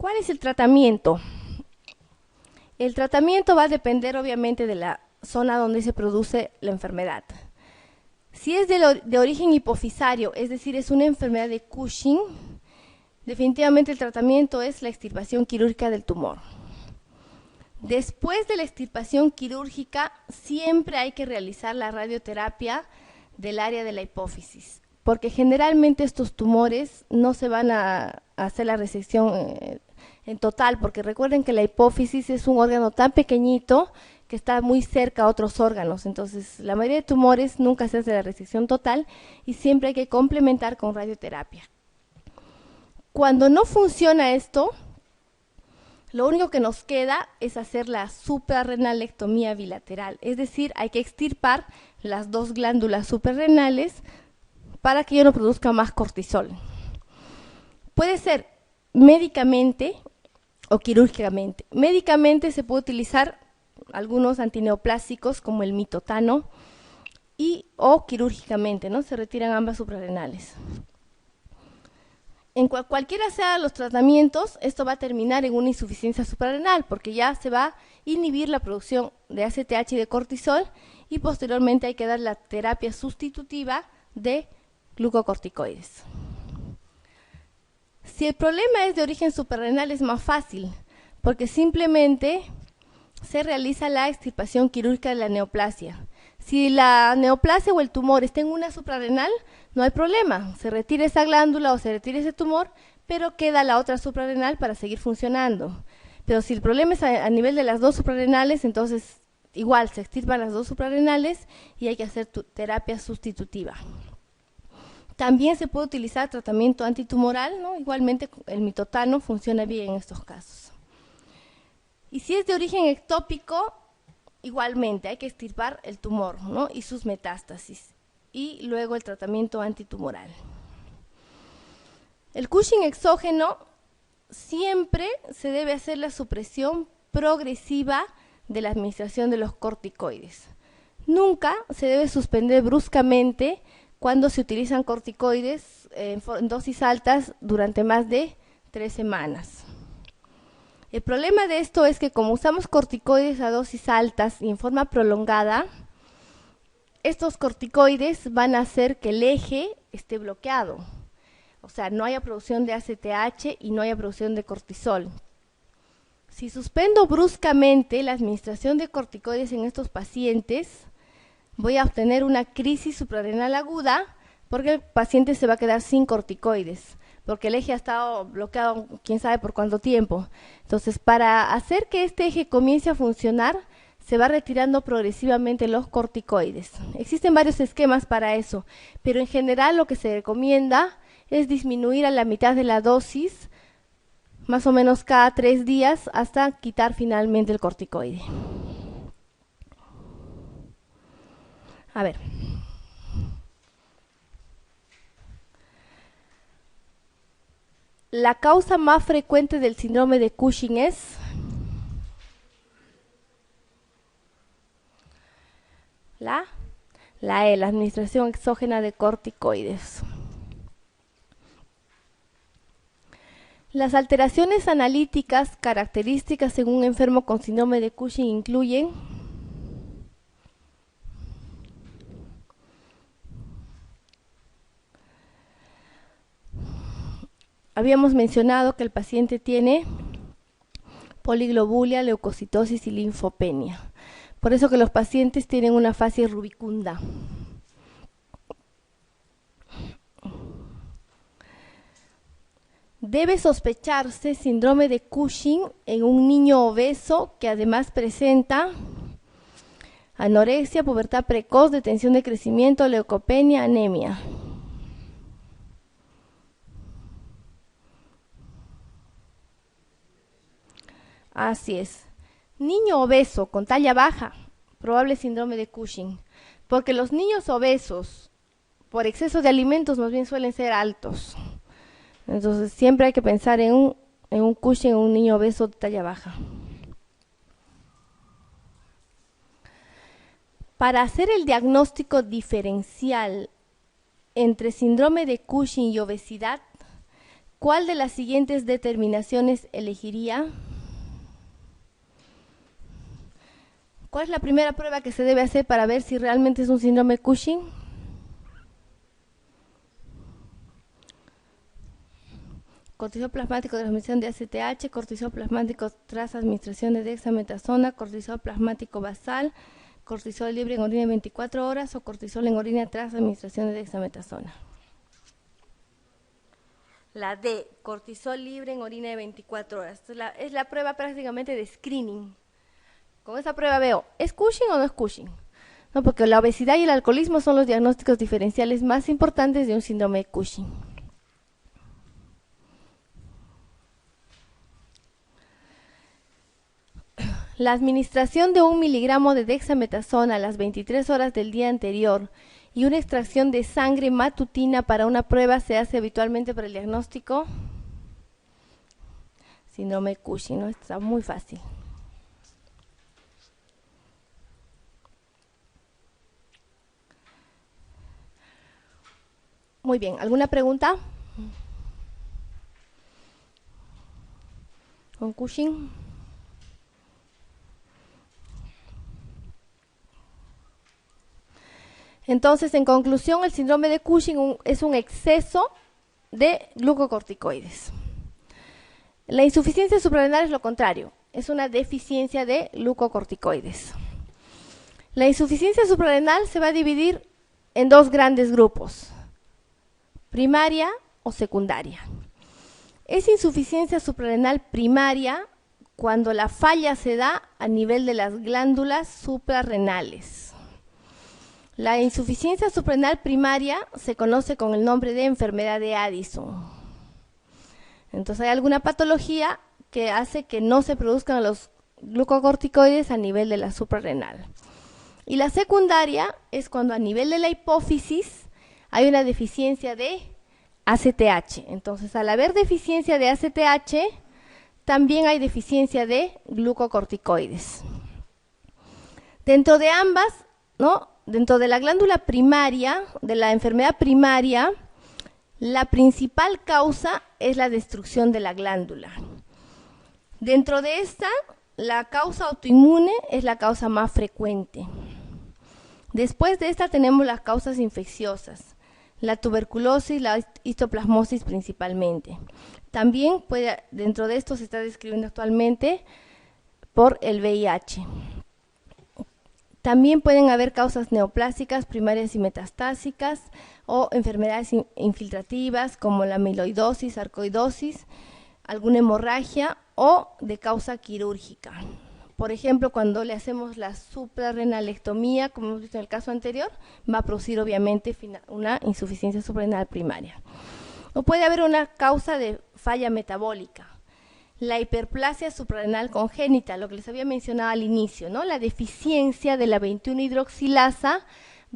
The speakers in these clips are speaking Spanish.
¿Cuál es el tratamiento? El tratamiento va a depender obviamente de la zona donde se produce la enfermedad. Si es de origen hipofisario, es decir, es una enfermedad de Cushing, definitivamente el tratamiento es la extirpación quirúrgica del tumor. Después de la extirpación quirúrgica, siempre hay que realizar la radioterapia del área de la hipófisis, porque generalmente estos tumores no se van a hacer la resección en total, porque recuerden que la hipófisis es un órgano tan pequeñito que está muy cerca a otros órganos. Entonces, la mayoría de tumores nunca se hace la resección total y siempre hay que complementar con radioterapia. Cuando no funciona esto, lo único que nos queda es hacer la suprarrenalectomía bilateral, es decir, hay que extirpar las dos glándulas suprarrenales para que ya no produzca más cortisol. Puede ser médicamente o quirúrgicamente. Médicamente se puede utilizar algunos antineoplásicos como el mitotano o quirúrgicamente, ¿no? Se retiran ambas suprarrenales. En cualquiera sea los tratamientos, esto va a terminar en una insuficiencia suprarrenal porque ya se va a inhibir la producción de ACTH y de cortisol y posteriormente hay que dar la terapia sustitutiva de glucocorticoides. Si el problema es de origen suprarrenal es más fácil porque simplemente se realiza la extirpación quirúrgica de la neoplasia. Si la neoplasia o el tumor está en una suprarrenal, no hay problema, se retira esa glándula o se retira ese tumor, pero queda la otra suprarrenal para seguir funcionando. Pero si el problema es a nivel de las dos suprarrenales, entonces igual se extirpan las dos suprarrenales y hay que hacer terapia sustitutiva. También se puede utilizar tratamiento antitumoral, ¿no? Igualmente el mitotano funciona bien en estos casos. Y si es de origen ectópico, igualmente hay que extirpar el tumor, ¿no? Y sus metástasis. Y luego el tratamiento antitumoral. El Cushing exógeno siempre se debe hacer la supresión progresiva de la administración de los corticoides. Nunca se debe suspender bruscamente cuando se utilizan corticoides en dosis altas durante más de 3 semanas. El problema de esto es que como usamos corticoides a dosis altas y en forma prolongada, estos corticoides van a hacer que el eje esté bloqueado. O sea, no haya producción de ACTH y no haya producción de cortisol. Si suspendo bruscamente la administración de corticoides en estos pacientes, voy a obtener una crisis suprarrenal aguda porque el paciente se va a quedar sin corticoides, porque el eje ha estado bloqueado quién sabe por cuánto tiempo. Entonces, para hacer que este eje comience a funcionar, se va retirando progresivamente los corticoides. Existen varios esquemas para eso, pero en general lo que se recomienda es disminuir a la mitad de la dosis, más o menos cada 3 días, hasta quitar finalmente el corticoide. A ver. La causa más frecuente del síndrome de Cushing es la administración exógena de corticoides. Las alteraciones analíticas características en un enfermo con síndrome de Cushing incluyen habíamos mencionado que el paciente tiene poliglobulia, leucocitosis y linfopenia. Por eso que los pacientes tienen una fase rubicunda. Debe sospecharse síndrome de Cushing en un niño obeso que además presenta anorexia, pubertad precoz, detención de crecimiento, leucopenia, anemia. Así es. Niño obeso con talla baja, probable síndrome de Cushing, porque los niños obesos por exceso de alimentos más bien suelen ser altos. Entonces siempre hay que pensar en un Cushing, en un niño obeso de talla baja. Para hacer el diagnóstico diferencial entre síndrome de Cushing y obesidad, ¿Cuál de las siguientes determinaciones elegiría? ¿Cuál es la primera prueba que se debe hacer para ver si realmente es un síndrome Cushing? Cortisol plasmático de transmisión de ACTH, cortisol plasmático tras administración de dexametasona, cortisol plasmático basal, cortisol libre en orina en 24 horas o cortisol en orina tras administración de dexametasona. La D, cortisol libre en orina de 24 horas. Es la prueba prácticamente de screening. Con esa prueba veo, ¿es Cushing o no es Cushing? No, porque la obesidad y el alcoholismo son los diagnósticos diferenciales más importantes de un síndrome de Cushing. La administración de 1 miligramo de dexametasona a las 23 horas del día anterior y una extracción de sangre matutina para una prueba se hace habitualmente para el diagnóstico síndrome Cushing, ¿no? Está muy fácil. Muy bien, ¿alguna pregunta? ¿Con Cushing? Entonces, en conclusión, el síndrome de Cushing es un exceso de glucocorticoides. La insuficiencia suprarrenal es lo contrario, es una deficiencia de glucocorticoides. La insuficiencia suprarrenal se va a dividir en dos grandes grupos, primaria o secundaria. Es insuficiencia suprarrenal primaria cuando la falla se da a nivel de las glándulas suprarrenales. La insuficiencia suprarrenal primaria se conoce con el nombre de enfermedad de Addison. Entonces hay alguna patología que hace que no se produzcan los glucocorticoides a nivel de la suprarrenal. Y la secundaria es cuando a nivel de la hipófisis hay una deficiencia de ACTH. Entonces, al haber deficiencia de ACTH, también hay deficiencia de glucocorticoides. Dentro de ambas, ¿no? Dentro de la glándula primaria, de la enfermedad primaria, la principal causa es la destrucción de la glándula. Dentro de esta, la causa autoinmune es la causa más frecuente. Después de esta tenemos las causas infecciosas, la tuberculosis, la histoplasmosis principalmente. También dentro de esto se está describiendo actualmente por el VIH. También pueden haber causas neoplásicas, primarias y metastásicas, o enfermedades infiltrativas como la amiloidosis, sarcoidosis, alguna hemorragia o de causa quirúrgica. Por ejemplo, cuando le hacemos la suprarrenalectomía, como hemos visto en el caso anterior, va a producir obviamente una insuficiencia suprarrenal primaria. O puede haber una causa de falla metabólica. La hiperplasia suprarrenal congénita, lo que les había mencionado al inicio, ¿no? La deficiencia de la 21-hidroxilasa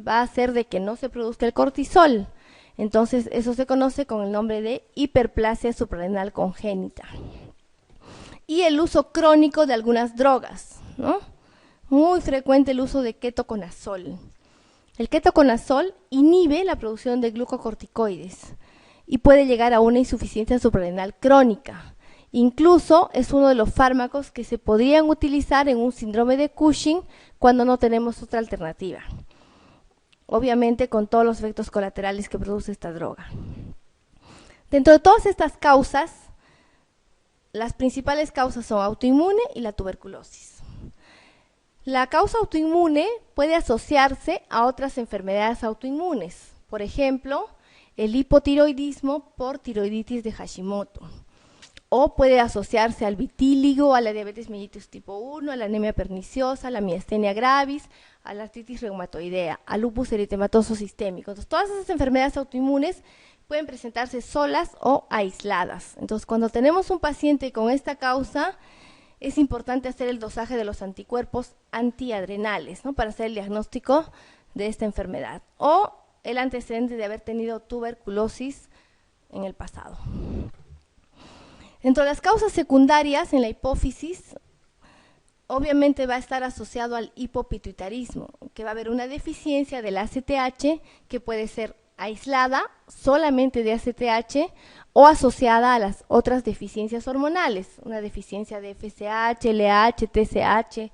va a hacer de que no se produzca el cortisol. Entonces, eso se conoce con el nombre de hiperplasia suprarrenal congénita. Y el uso crónico de algunas drogas, ¿no? Muy frecuente el uso de ketoconazol. El ketoconazol inhibe la producción de glucocorticoides y puede llegar a una insuficiencia suprarrenal crónica. Incluso es uno de los fármacos que se podrían utilizar en un síndrome de Cushing cuando no tenemos otra alternativa. Obviamente con todos los efectos colaterales que produce esta droga. Dentro de todas estas causas, las principales causas son autoinmune y la tuberculosis. La causa autoinmune puede asociarse a otras enfermedades autoinmunes. Por ejemplo, el hipotiroidismo por tiroiditis de Hashimoto. O puede asociarse al vitíligo, a la diabetes mellitus tipo 1, a la anemia perniciosa, a la miastenia gravis, a la artritis reumatoidea, al lupus eritematoso sistémico. Entonces, todas esas enfermedades autoinmunes pueden presentarse solas o aisladas. Entonces, cuando tenemos un paciente con esta causa, es importante hacer el dosaje de los anticuerpos antiadrenales, ¿no? Para hacer el diagnóstico de esta enfermedad. O el antecedente de haber tenido tuberculosis en el pasado. Dentro de las causas secundarias en la hipófisis, obviamente va a estar asociado al hipopituitarismo, que va a haber una deficiencia del ACTH que puede ser aislada solamente de ACTH o asociada a las otras deficiencias hormonales, una deficiencia de FSH, LH, TSH,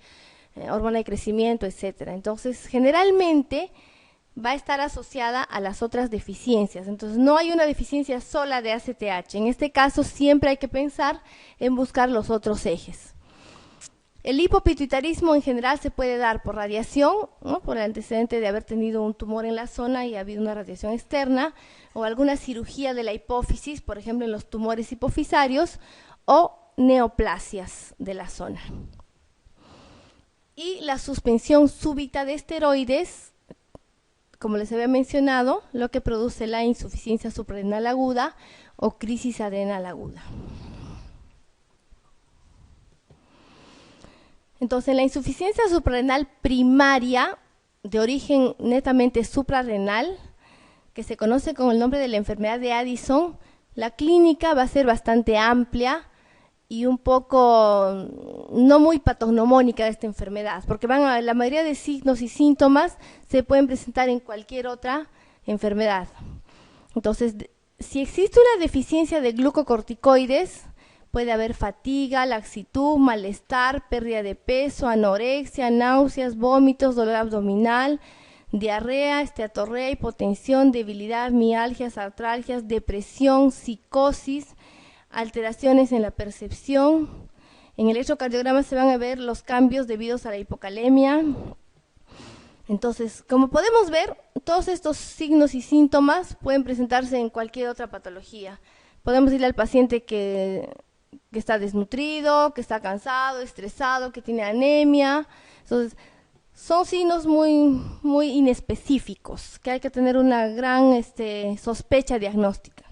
hormona de crecimiento, etcétera. Entonces, generalmente va a estar asociada a las otras deficiencias. Entonces, no hay una deficiencia sola de ACTH. En este caso, siempre hay que pensar en buscar los otros ejes. El hipopituitarismo en general se puede dar por radiación, ¿no? Por el antecedente de haber tenido un tumor en la zona y ha habido una radiación externa, o alguna cirugía de la hipófisis, por ejemplo en los tumores hipofisarios, o neoplasias de la zona. Y la suspensión súbita de esteroides, como les había mencionado, lo que produce la insuficiencia suprarrenal aguda o crisis adrenal aguda. Entonces, la insuficiencia suprarrenal primaria, de origen netamente suprarrenal, que se conoce con el nombre de la enfermedad de Addison, la clínica va a ser bastante amplia y un poco no muy patognomónica de esta enfermedad, porque la mayoría de signos y síntomas se pueden presentar en cualquier otra enfermedad. Entonces, si existe una deficiencia de glucocorticoides, puede haber fatiga, laxitud, malestar, pérdida de peso, anorexia, náuseas, vómitos, dolor abdominal, diarrea, esteatorrea, hipotensión, debilidad, mialgias, artralgias, depresión, psicosis, alteraciones en la percepción. En el electrocardiograma se van a ver los cambios debidos a la hipocalemia. Entonces, como podemos ver, todos estos signos y síntomas pueden presentarse en cualquier otra patología. Podemos decirle al paciente que está desnutrido, que está cansado, estresado, que tiene anemia. Entonces, son signos muy inespecíficos, que hay que tener una gran sospecha diagnóstica.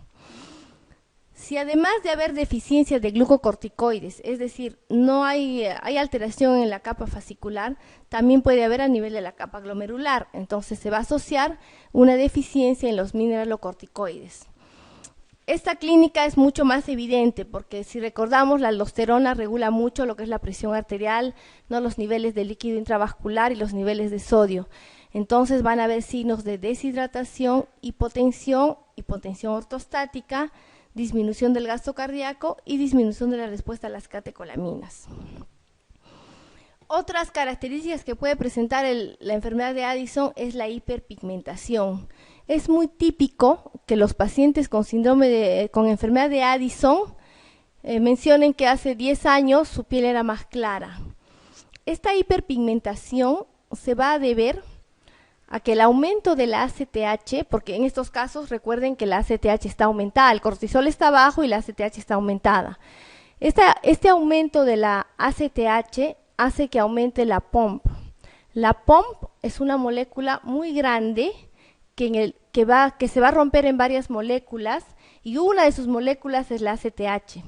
Si además de haber deficiencia de glucocorticoides, es decir, no hay alteración en la capa fascicular, también puede haber a nivel de la capa glomerular. Entonces se va a asociar una deficiencia en los mineralocorticoides. Esta clínica es mucho más evidente porque si recordamos, la aldosterona regula mucho lo que es la presión arterial, ¿no? Los niveles de líquido intravascular y los niveles de sodio. Entonces van a haber signos de deshidratación, hipotensión ortostática, disminución del gasto cardíaco y disminución de la respuesta a las catecolaminas. Otras características que puede presentar la enfermedad de Addison es la hiperpigmentación. Es muy típico que los pacientes con con enfermedad de Addison mencionen que hace 10 años su piel era más clara. Esta hiperpigmentación se va a deber a que el aumento de la ACTH, porque en estos casos recuerden que la ACTH está aumentada, el cortisol está bajo y la ACTH está aumentada. Este aumento de la ACTH hace que aumente la POMP. La POMP es una molécula muy grande que se va a romper en varias moléculas, y una de sus moléculas es la ACTH,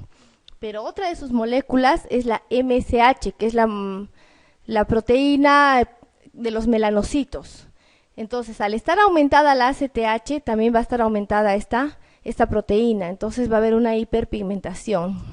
pero otra de sus moléculas es la MSH, que es la proteína de los melanocitos. Entonces, al estar aumentada la ACTH, también va a estar aumentada esta proteína, entonces va a haber una hiperpigmentación.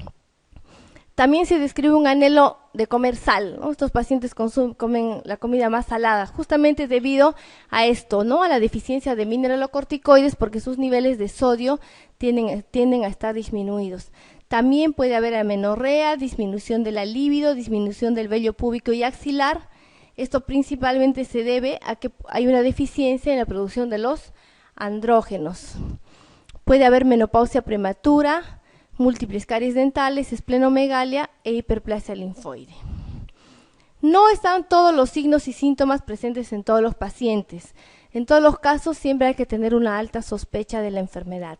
También se describe un anhelo de comer sal, ¿no? Estos pacientes comen la comida más salada, justamente debido a esto, ¿no? A la deficiencia de mineralocorticoides, porque sus niveles de sodio tienden a estar disminuidos. También puede haber amenorrea, disminución de la libido, disminución del vello púbico y axilar. Esto principalmente se debe a que hay una deficiencia en la producción de los andrógenos. Puede haber menopausia prematura, múltiples caries dentales, esplenomegalia e hiperplasia linfoide. No están todos los signos y síntomas presentes en todos los pacientes. En todos los casos siempre hay que tener una alta sospecha de la enfermedad.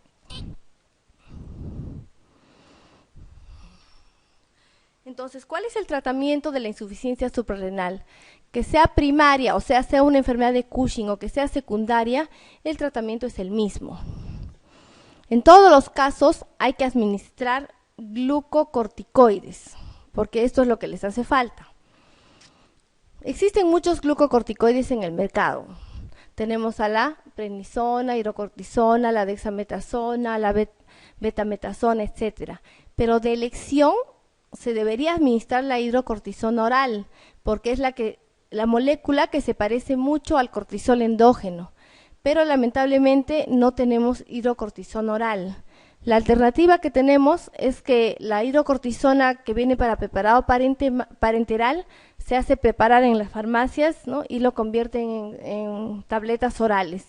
Entonces, ¿cuál es el tratamiento de la insuficiencia suprarrenal? Que sea primaria, o sea una enfermedad de Cushing, o que sea secundaria, el tratamiento es el mismo. En todos los casos hay que administrar glucocorticoides, porque esto es lo que les hace falta. Existen muchos glucocorticoides en el mercado. Tenemos a la prednisona, hidrocortisona, la dexametasona, la betametasona, etc. Pero de elección se debería administrar la hidrocortisona oral, porque es la molécula que se parece mucho al cortisol endógeno. pero lamentablemente no tenemos hidrocortisona oral. La alternativa que tenemos es que la hidrocortisona que viene para preparado parenteral se hace preparar en las farmacias, ¿no? Y lo convierten en tabletas orales.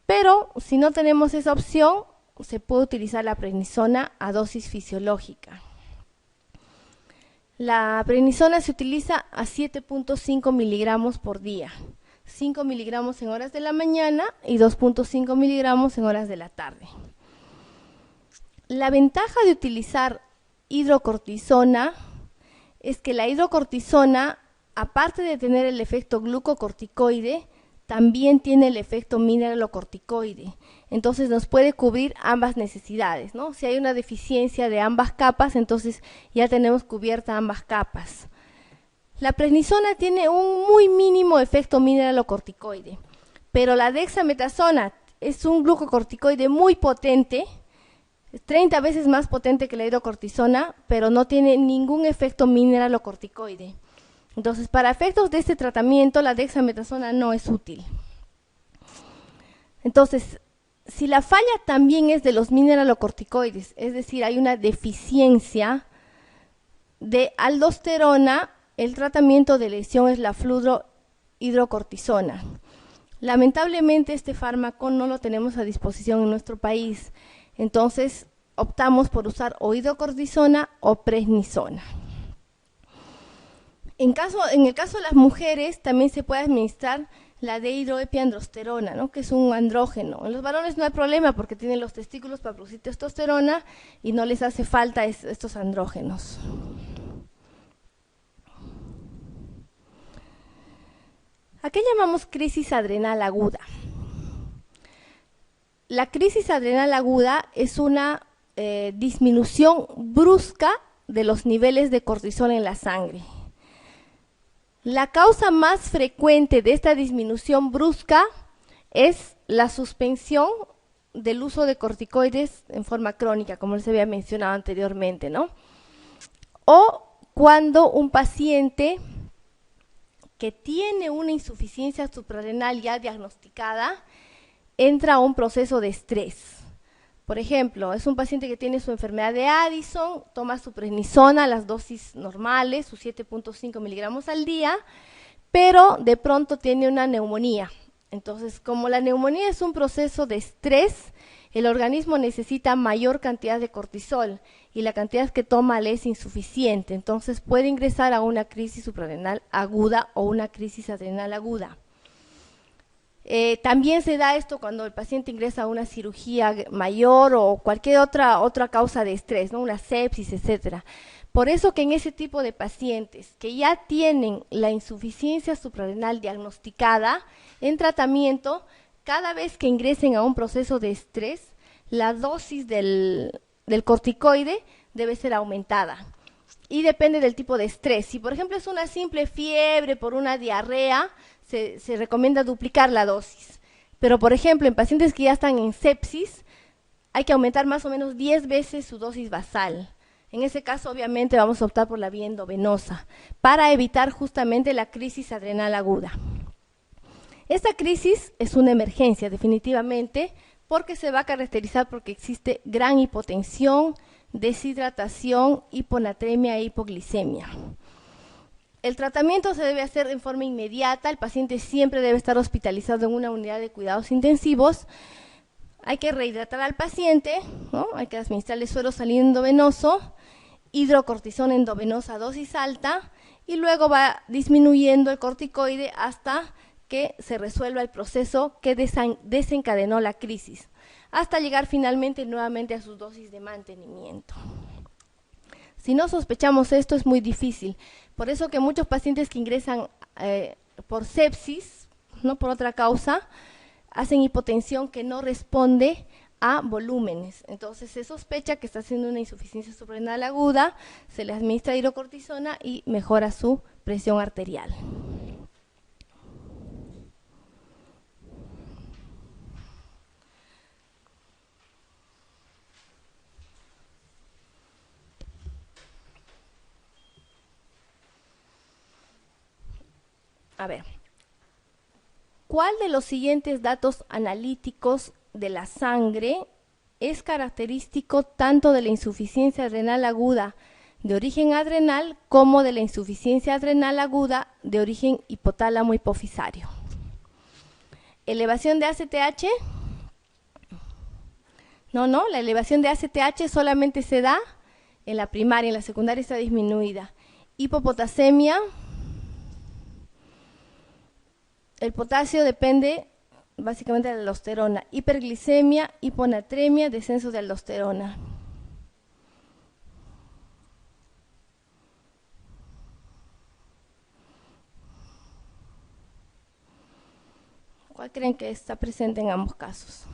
Pero si no tenemos esa opción, se puede utilizar la prednisona a dosis fisiológica. La prednisona se utiliza a 7.5 miligramos por día, 5 miligramos en horas de la mañana y 2.5 miligramos en horas de la tarde. La ventaja de utilizar hidrocortisona es que la hidrocortisona, aparte de tener el efecto glucocorticoide, también tiene el efecto mineralocorticoide. Entonces nos puede cubrir ambas necesidades, ¿no? Si hay una deficiencia de ambas capas, entonces ya tenemos cubierta ambas capas. La prednisona tiene un muy mínimo efecto mineralocorticoide, pero la dexametasona es un glucocorticoide muy potente, 30 veces más potente que la hidrocortisona, pero no tiene ningún efecto mineralocorticoide. Entonces, para efectos de este tratamiento, la dexametasona no es útil. Entonces, si la falla también es de los mineralocorticoides, es decir, hay una deficiencia de aldosterona, el tratamiento de lesión es la fludrohidrocortisona. Lamentablemente, este fármaco no lo tenemos a disposición en nuestro país. Entonces, optamos por usar o hidrocortisona o prednisona. En el caso de las mujeres, también se puede administrar la dehidroepiandrosterona, ¿no? Que es un andrógeno. En los varones no hay problema porque tienen los testículos para producir testosterona y no les hace falta estos andrógenos. ¿A qué llamamos crisis adrenal aguda? La crisis adrenal aguda es una disminución brusca de los niveles de cortisol en la sangre. La causa más frecuente de esta disminución brusca es la suspensión del uso de corticoides en forma crónica, como les había mencionado anteriormente, ¿no? O cuando un paciente que tiene una insuficiencia suprarrenal ya diagnosticada entra a un proceso de estrés. Por ejemplo, es un paciente que tiene su enfermedad de Addison, toma su prednisona a las dosis normales, sus 7.5 miligramos al día, pero de pronto tiene una neumonía. Entonces, como la neumonía es un proceso de estrés, el organismo necesita mayor cantidad de cortisol y la cantidad que toma le es insuficiente. Entonces, puede ingresar a una crisis suprarrenal aguda o una crisis adrenal aguda. También se da esto cuando el paciente ingresa a una cirugía mayor o cualquier otra causa de estrés, ¿no? Una sepsis, etcétera. Por eso que en ese tipo de pacientes que ya tienen la insuficiencia suprarrenal diagnosticada en tratamiento, cada vez que ingresen a un proceso de estrés, la dosis del corticoide debe ser aumentada. Y depende del tipo de estrés. Si por ejemplo es una simple fiebre por una diarrea, se recomienda duplicar la dosis. Pero por ejemplo en pacientes que ya están en sepsis, hay que aumentar más o menos 10 veces su dosis basal. En ese caso obviamente vamos a optar por la vía endovenosa, para evitar justamente la crisis adrenal aguda. Esta crisis es una emergencia definitivamente, porque se va a caracterizar porque existe gran hipotensión, deshidratación, hiponatremia e hipoglicemia. El tratamiento se debe hacer en forma inmediata, el paciente siempre debe estar hospitalizado en una unidad de cuidados intensivos. Hay que rehidratar al paciente, ¿no? Hay que administrarle suero salino endovenoso, hidrocortisona endovenosa a dosis alta y luego va disminuyendo el corticoide hasta que se resuelva el proceso que desencadenó la crisis, hasta llegar finalmente nuevamente a sus dosis de mantenimiento. Si no sospechamos esto es muy difícil, por eso que muchos pacientes que ingresan por sepsis, no por otra causa, hacen hipotensión que no responde a volúmenes. Entonces se sospecha que está haciendo una insuficiencia suprarrenal aguda, se le administra hidrocortisona y mejora su presión arterial. A ver, ¿Cuál de los siguientes datos analíticos de la sangre es característico tanto de la insuficiencia adrenal aguda de origen adrenal como de la insuficiencia adrenal aguda de origen hipotálamo hipofisario? ¿Elevación de ACTH? No, la elevación de ACTH solamente se da en la primaria, en la secundaria está disminuida. Hipopotasemia, el potasio depende básicamente de la aldosterona. Hiperglicemia, hiponatremia, descenso de aldosterona. ¿Cuál creen que está presente en ambos casos?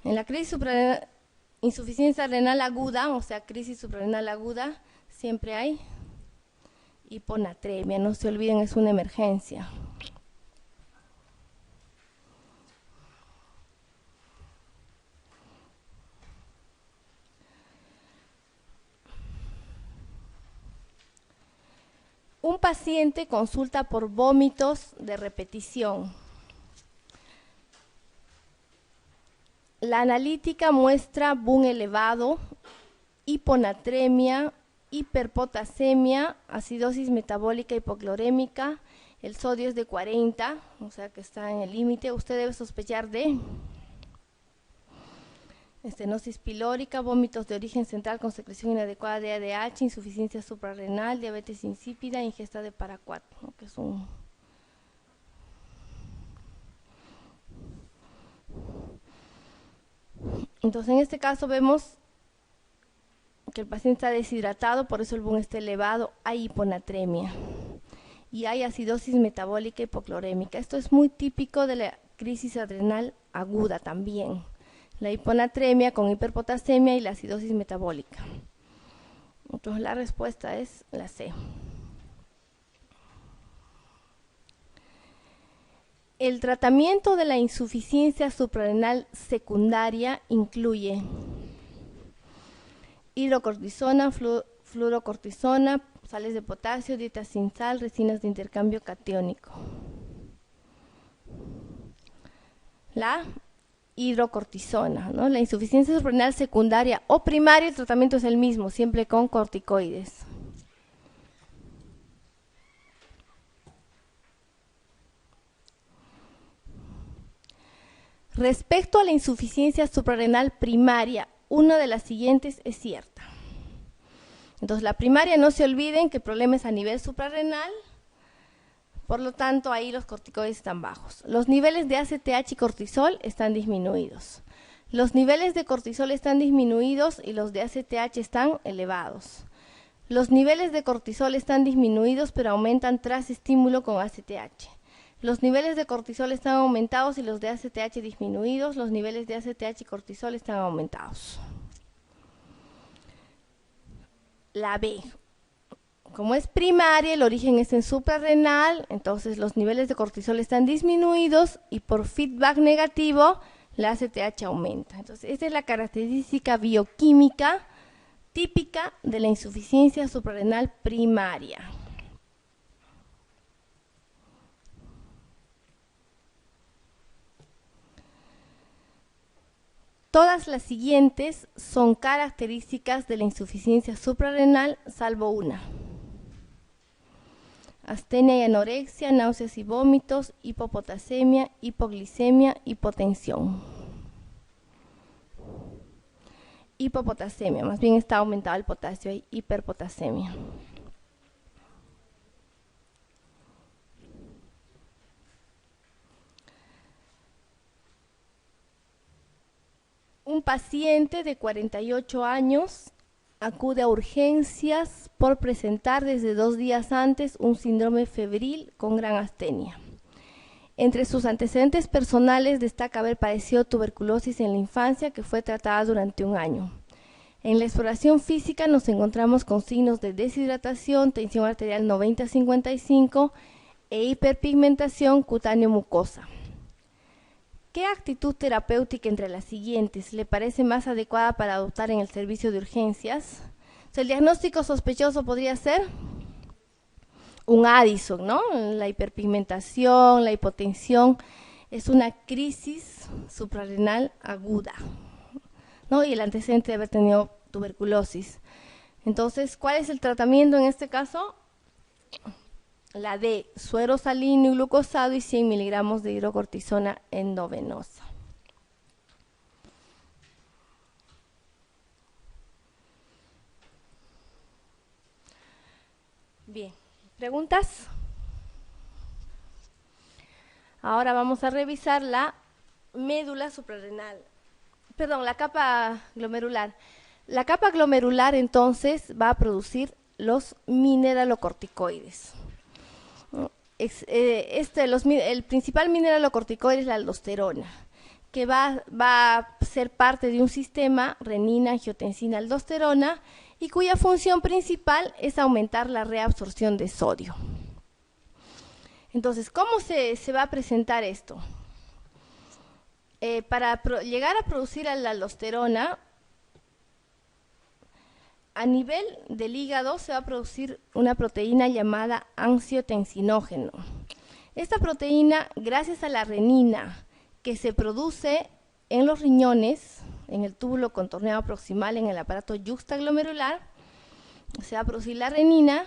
En la crisis suprarrenal, insuficiencia renal aguda, o sea, crisis suprarrenal aguda, siempre hay hiponatremia. No se olviden, es una emergencia. Un paciente consulta por vómitos de repetición. La analítica muestra BUN elevado, hiponatremia, hiperpotasemia, acidosis metabólica hipoclorémica, el sodio es de 40, o sea que está en el límite. Usted debe sospechar de estenosis pilórica, vómitos de origen central con secreción inadecuada de ADH, insuficiencia suprarrenal, diabetes insípida, ingesta de paraquat, ¿no? Que es un... Entonces, en este caso vemos que el paciente está deshidratado, por eso el BUN está elevado, hay hiponatremia y hay acidosis metabólica hipoclorémica. Esto es muy típico de la crisis adrenal aguda también. La hiponatremia con hiperpotasemia y la acidosis metabólica. Entonces la respuesta es la C. El tratamiento de la insuficiencia suprarrenal secundaria incluye hidrocortisona, fluorocortisona, sales de potasio, dieta sin sal, resinas de intercambio catiónico. La hidrocortisona, ¿no? La insuficiencia suprarrenal secundaria o primaria, el tratamiento es el mismo, siempre con corticoides. Respecto a la insuficiencia suprarrenal primaria, una de las siguientes es cierta. Entonces, la primaria, no se olviden que el problema es a nivel suprarrenal, por lo tanto, ahí los corticoides están bajos. Los niveles de ACTH y cortisol están disminuidos. Los niveles de cortisol están disminuidos y los de ACTH están elevados. Los niveles de cortisol están disminuidos, pero aumentan tras estímulo con ACTH. Los niveles de cortisol están aumentados y los de ACTH disminuidos. Los niveles de ACTH y cortisol están aumentados. La B. Como es primaria, el origen es en suprarrenal, entonces los niveles de cortisol están disminuidos y por feedback negativo la ACTH aumenta. Entonces, esta es la característica bioquímica típica de la insuficiencia suprarrenal primaria. Todas las siguientes son características de la insuficiencia suprarrenal, salvo una. Astenia y anorexia, náuseas y vómitos, hipopotasemia, hipoglicemia, hipotensión. Hipopotasemia, más bien está aumentado el potasio, hay hiperpotasemia. Un paciente de 48 años acude a urgencias por presentar desde 2 días antes un síndrome febril con gran astenia. Entre sus antecedentes personales destaca haber padecido tuberculosis en la infancia que fue tratada durante 1 año. En la exploración física nos encontramos con signos de deshidratación, tensión arterial 90-55 e hiperpigmentación cutáneo mucosa. ¿Qué actitud terapéutica entre las siguientes le parece más adecuada para adoptar en el servicio de urgencias? O sea, el diagnóstico sospechoso podría ser un Addison, ¿no? La hiperpigmentación, la hipotensión, es una crisis suprarrenal aguda, ¿no? Y el antecedente de haber tenido tuberculosis. Entonces, ¿cuál es el tratamiento en este caso? La D, suero salino y glucosado y 100 miligramos de hidrocortisona endovenosa. Bien, ¿preguntas? Ahora vamos a revisar la médula suprarrenal. Perdón, la capa glomerular. La capa glomerular entonces va a producir los mineralocorticoides. El principal mineralocorticoide es la aldosterona, que va a ser parte de un sistema renina, angiotensina, aldosterona, y cuya función principal es aumentar la reabsorción de sodio. Entonces, ¿cómo se va a presentar esto? Para llegar a producir la aldosterona, a nivel del hígado se va a producir una proteína llamada angiotensinógeno. Esta proteína, gracias a la renina que se produce en los riñones, en el túbulo contorneado proximal, en el aparato yuxtaglomerular, se va a producir la renina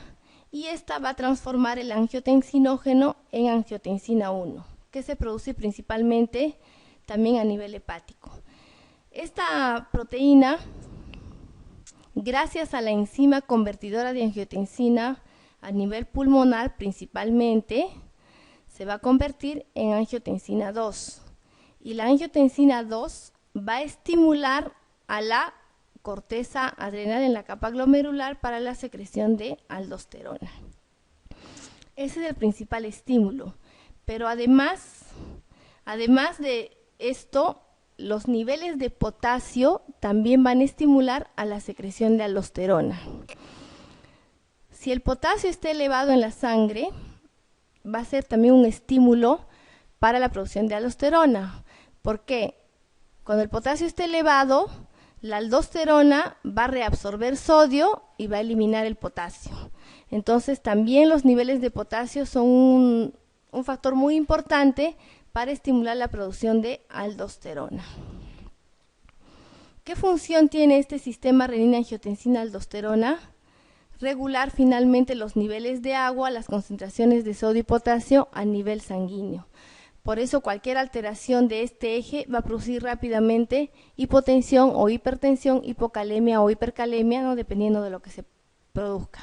y esta va a transformar el angiotensinógeno en angiotensina 1, que se produce principalmente también a nivel hepático. Esta proteína, gracias a la enzima convertidora de angiotensina a nivel pulmonar principalmente, se va a convertir en angiotensina 2. Y la angiotensina 2 va a estimular a la corteza adrenal en la capa glomerular para la secreción de aldosterona. Ese es el principal estímulo. Pero además de esto, los niveles de potasio también van a estimular a la secreción de aldosterona. Si el potasio está elevado en la sangre, va a ser también un estímulo para la producción de aldosterona. ¿Por qué? Cuando el potasio esté elevado, la aldosterona va a reabsorber sodio y va a eliminar el potasio. Entonces también los niveles de potasio son un factor muy importante para estimular la producción de aldosterona. ¿Qué función tiene este sistema renina-angiotensina-aldosterona? Regular finalmente los niveles de agua, las concentraciones de sodio y potasio a nivel sanguíneo. Por eso cualquier alteración de este eje va a producir rápidamente hipotensión o hipertensión, hipocalemia o hipercalemia, ¿no? Dependiendo de lo que se produzca.